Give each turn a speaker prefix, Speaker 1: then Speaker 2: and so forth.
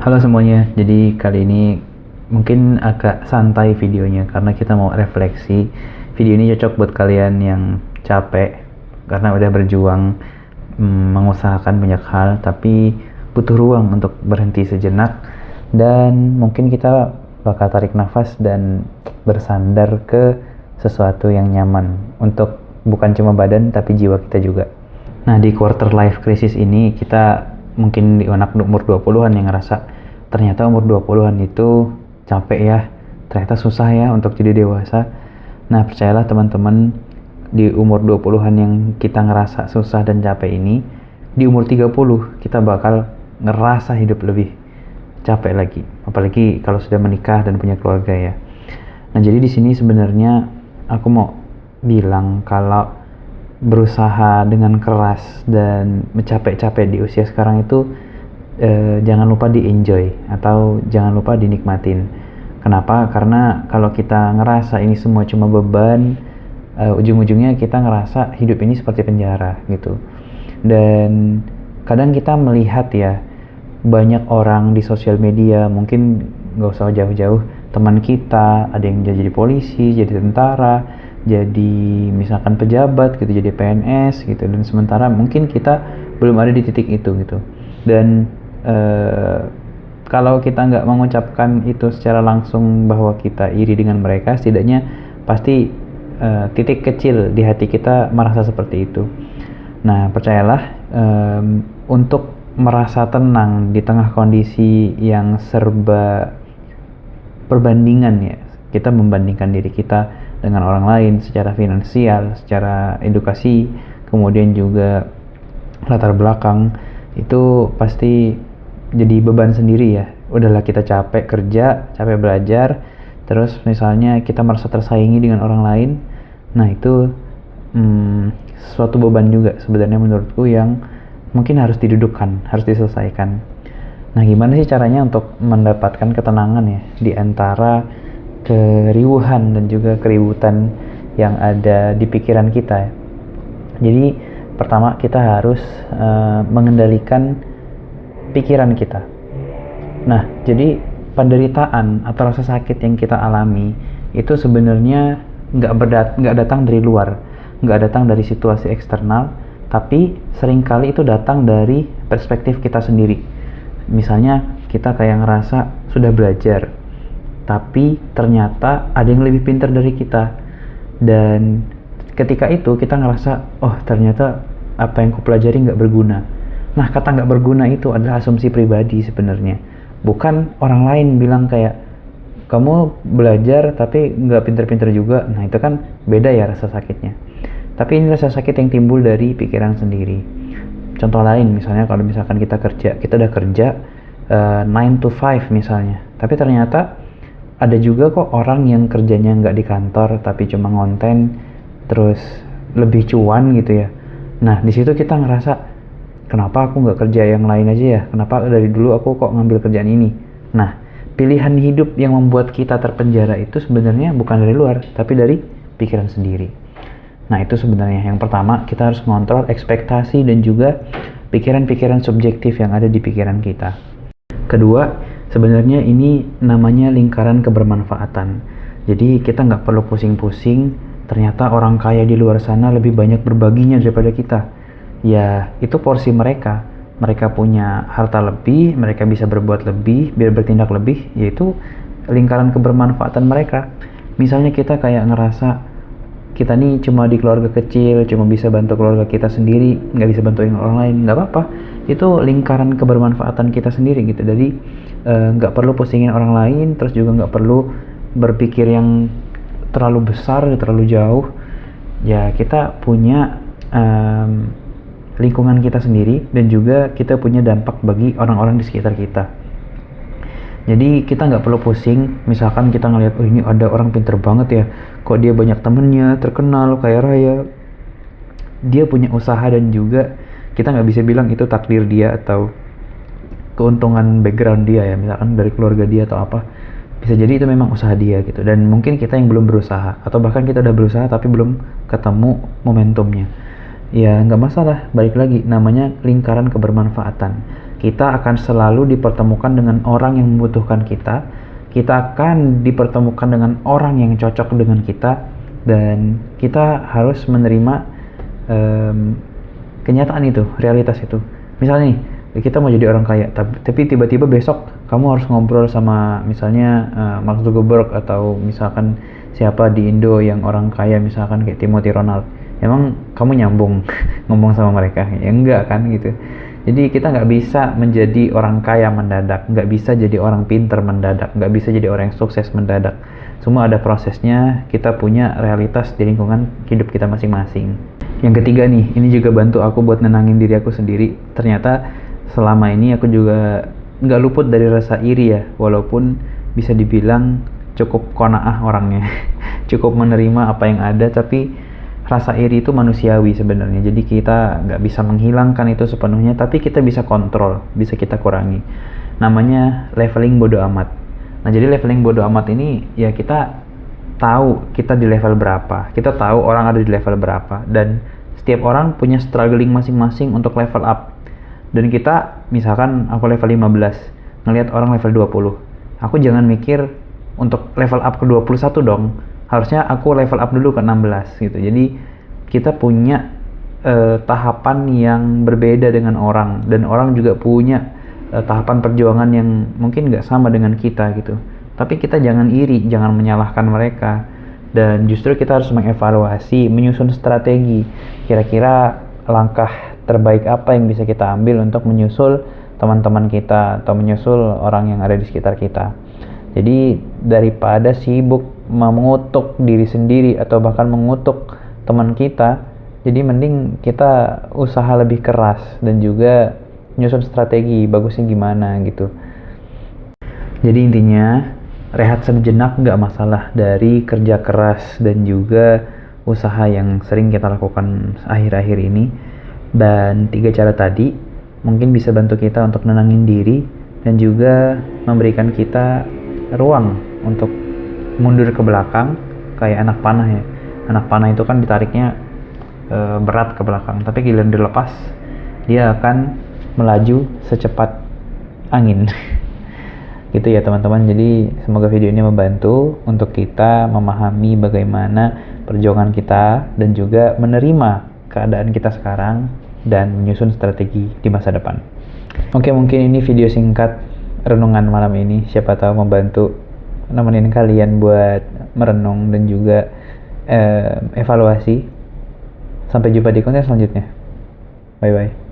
Speaker 1: Halo semuanya, jadi kali ini mungkin agak santai videonya karena kita mau refleksi. Video ini cocok buat kalian yang capek karena udah berjuang mengusahakan banyak hal tapi butuh ruang untuk berhenti sejenak, dan mungkin kita bakal tarik nafas dan bersandar ke sesuatu yang nyaman untuk bukan cuma badan tapi jiwa kita juga. Nah, di quarter life crisis ini kita mungkin di anak umur 20-an yang ngerasa ternyata umur 20-an itu capek ya, ternyata susah ya untuk jadi dewasa. Nah, percayalah teman-teman, di umur 20-an yang kita ngerasa susah dan capek ini, di umur 30 kita bakal ngerasa hidup lebih capek lagi. Apalagi kalau sudah menikah dan punya keluarga ya. Nah, jadi di sini sebenarnya aku mau bilang kalau berusaha dengan keras dan capek-capek di usia sekarang itu jangan lupa di enjoy atau jangan lupa dinikmatin. Kenapa? Karena kalau kita ngerasa ini semua cuma beban, ujung-ujungnya kita ngerasa hidup ini seperti penjara gitu. Dan kadang kita melihat ya, banyak orang di sosial media, mungkin nggak usah jauh-jauh, teman kita ada yang jadi polisi, jadi tentara, jadi misalkan pejabat gitu, jadi PNS gitu, dan sementara mungkin kita belum ada di titik itu gitu. Dan kalau kita nggak mengucapkan itu secara langsung bahwa kita iri dengan mereka, setidaknya pasti titik kecil di hati kita merasa seperti itu. Nah, percayalah, untuk merasa tenang di tengah kondisi yang serba perbandingan ya, kita membandingkan diri kita dengan orang lain secara finansial, secara edukasi, kemudian juga latar belakang, itu pasti jadi beban sendiri ya. Udahlah kita capek kerja, capek belajar, terus misalnya kita merasa tersaingi dengan orang lain, nah itu suatu beban juga sebenarnya menurutku yang mungkin harus didudukkan, harus diselesaikan. Nah, gimana sih caranya untuk mendapatkan ketenangan ya di antara keriuhan dan juga keributan yang ada di pikiran kita. Jadi pertama kita harus mengendalikan pikiran kita. Nah, jadi penderitaan atau rasa sakit yang kita alami itu sebenarnya nggak datang dari luar, nggak datang dari situasi eksternal, tapi seringkali itu datang dari perspektif kita sendiri. Misalnya kita kayak ngerasa sudah belajar, tapi ternyata ada yang lebih pintar dari kita, dan ketika itu kita ngerasa, oh ternyata apa yang kupelajari nggak berguna. Nah, kata nggak berguna itu adalah asumsi pribadi sebenarnya, bukan orang lain bilang kayak kamu belajar tapi nggak pintar-pintar juga. Nah, itu kan beda ya rasa sakitnya, tapi ini rasa sakit yang timbul dari pikiran sendiri. Contoh lain, misalnya kalau misalkan kita udah kerja 9 to 5 misalnya, tapi ternyata ada juga kok orang yang kerjanya nggak di kantor tapi cuma ngonten terus lebih cuan gitu ya. Nah, di situ kita ngerasa, kenapa aku nggak kerja yang lain aja ya, kenapa dari dulu aku kok ngambil kerjaan ini. Nah, pilihan hidup yang membuat kita terpenjara itu sebenarnya bukan dari luar tapi dari pikiran sendiri. Nah, itu sebenarnya yang pertama, kita harus mengontrol ekspektasi dan juga pikiran-pikiran subjektif yang ada di pikiran kita. Kedua, sebenarnya ini namanya lingkaran kebermanfaatan. Jadi kita nggak perlu pusing-pusing, ternyata orang kaya di luar sana lebih banyak berbaginya daripada kita. Ya, itu porsi mereka. Mereka punya harta lebih, mereka bisa berbuat lebih, biar bertindak lebih, yaitu lingkaran kebermanfaatan mereka. Misalnya kita kayak ngerasa kita nih cuma di keluarga kecil, cuma bisa bantu keluarga kita sendiri, nggak bisa bantuin orang lain, nggak apa-apa. Itu lingkaran kebermanfaatan kita sendiri gitu. Jadi nggak perlu pusingin orang lain, terus juga nggak perlu berpikir yang terlalu besar, terlalu jauh. Ya, kita punya lingkungan kita sendiri, dan juga kita punya dampak bagi orang-orang di sekitar kita. Jadi kita nggak perlu pusing, misalkan kita ngeliat, oh ini ada orang pinter banget ya, kok dia banyak temennya, terkenal, kaya raya, dia punya usaha, dan juga kita nggak bisa bilang itu takdir dia atau keuntungan background dia ya, misalkan dari keluarga dia atau apa. Bisa jadi itu memang usaha dia gitu, dan mungkin kita yang belum berusaha, atau bahkan kita udah berusaha tapi belum ketemu momentumnya. Ya nggak masalah, balik lagi, namanya lingkaran kebermanfaatan. Kita akan selalu dipertemukan dengan orang yang membutuhkan kita. Kita akan dipertemukan dengan orang yang cocok dengan kita, dan kita harus menerima kenyataan itu, realitas itu. Misalnya nih, kita mau jadi orang kaya, tapi tiba-tiba besok kamu harus ngobrol sama misalnya Mark Zuckerberg atau misalkan siapa di Indo yang orang kaya, misalkan kayak Timothy Ronald. Emang kamu nyambung ngomong sama mereka? Ya enggak kan gitu. Jadi kita nggak bisa menjadi orang kaya mendadak, nggak bisa jadi orang pinter mendadak, nggak bisa jadi orang yang sukses mendadak. Semua ada prosesnya, kita punya realitas di lingkungan hidup kita masing-masing. Yang ketiga nih, ini juga bantu aku buat nenangin diri aku sendiri. Ternyata selama ini aku juga nggak luput dari rasa iri ya, walaupun bisa dibilang cukup qanaah orangnya. Cukup menerima apa yang ada, tapi rasa iri itu manusiawi sebenarnya. Jadi kita nggak bisa menghilangkan itu sepenuhnya, tapi kita bisa kontrol, bisa kita kurangi. Namanya leveling bodo amat. Nah, jadi leveling bodo amat ini ya kita tahu kita di level berapa, kita tahu orang ada di level berapa, dan setiap orang punya struggling masing-masing untuk level up. Dan kita, misalkan aku level 15, ngelihat orang level 20, aku jangan mikir untuk level up ke 21 dong. Harusnya aku level up dulu ke 16 gitu. Jadi kita punya tahapan yang berbeda dengan orang, dan orang juga punya tahapan perjuangan yang mungkin nggak sama dengan kita gitu. Tapi kita jangan iri, jangan menyalahkan mereka, dan justru kita harus mengevaluasi, menyusun strategi. Kira-kira langkah terbaik apa yang bisa kita ambil untuk menyusul teman-teman kita atau menyusul orang yang ada di sekitar kita. Jadi daripada sibuk mengutuk diri sendiri atau bahkan mengutuk teman kita, jadi mending kita usaha lebih keras dan juga nyusun strategi bagusnya gimana gitu. Jadi intinya rehat sejenak nggak masalah dari kerja keras dan juga usaha yang sering kita lakukan akhir-akhir ini. Dan 3 cara tadi mungkin bisa bantu kita untuk nenangin diri dan juga memberikan kita ruang untuk mundur ke belakang kayak anak panah ya. Anak panah itu kan ditariknya berat ke belakang, tapi giliran dilepas dia akan melaju secepat angin. Gitu ya teman-teman. Jadi semoga video ini membantu untuk kita memahami bagaimana perjuangan kita dan juga menerima keadaan kita sekarang dan menyusun strategi di masa depan. Oke, mungkin ini video singkat renungan malam ini, siapa tahu membantu nemenin kalian buat merenung dan juga evaluasi. Sampai jumpa di konten selanjutnya. Bye bye.